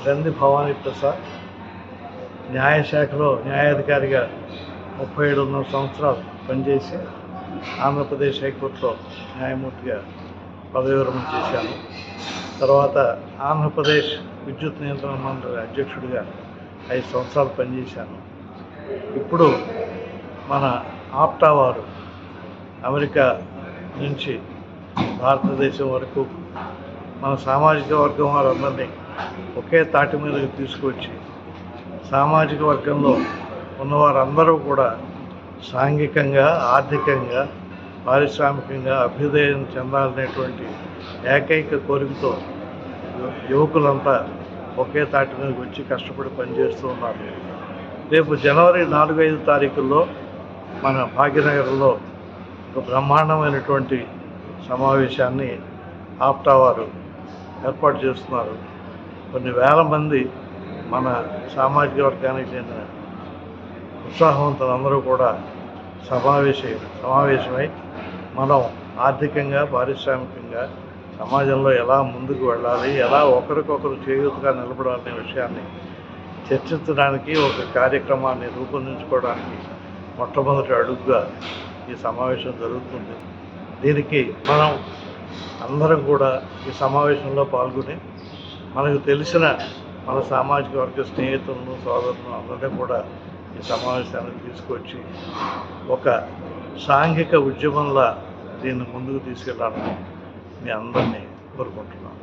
గ్రంథి భవానీ ప్రసాద్, న్యాయశాఖలో న్యాయాధికారిగా 37 సంవత్సరాలు పనిచేసి ఆంధ్రప్రదేశ్ హైకోర్టులో న్యాయమూర్తిగా పదవి విరమణ చేశాను. తర్వాత ఆంధ్రప్రదేశ్ విద్యుత్ నియంత్రణ మండలి అధ్యక్షుడిగా 5 సంవత్సరాలు పనిచేశాను. ఇప్పుడు మన ఆప్టా వారు అమెరికా నుంచి భారతదేశం వరకు మన సామాజిక వర్గం వారందరినీ ఒకే తాటి మీదకి తీసుకొచ్చి సామాజిక వర్గంలో ఉన్నవారందరూ కూడా సాంఘికంగా, ఆర్థికంగా, పారిశ్రామికంగా అభ్యుదయం చెందాలనేటువంటి ఏకైక కోరికతో యువకులంతా ఒకే తాటి మీదకి వచ్చి కష్టపడి పనిచేస్తూ ఉన్నారు. రేపు జనవరి 4-5 తారీఖుల్లో మన భాగ్యనగరంలో ఒక బ్రహ్మాండమైనటువంటి సమావేశాన్ని ఆప్టా వారు ఏర్పాటు చేస్తున్నారు. కొన్ని వేల మంది మన సామాజిక వర్గానికి చెందిన ఉత్సాహవంతులందరూ కూడా సమావేశమై మనం ఆర్థికంగా, పారిశ్రామికంగా సమాజంలో ఎలా ముందుకు వెళ్ళాలి, ఎలా ఒకరికొకరు చేయూతగా నిలబడాలనే విషయాన్ని చర్చించడానికి ఒక కార్యక్రమాన్ని రూపొందించుకోవడానికి మొట్టమొదటి అడుగుగా ఈ సమావేశం జరుగుతుంది. దీనికి మనం అందరం కూడా ఈ సమావేశంలో పాల్గొని మనకు తెలిసిన మన సామాజిక వర్గ స్నేహితులను, సోదరులను అందరినీ కూడా ఈ సమావేశానికి తీసుకొచ్చి ఒక సాంఘిక ఉద్యమంలా దీన్ని ముందుకు తీసుకెళ్ళాలని మీ అందరినీ కోరుకుంటున్నాను.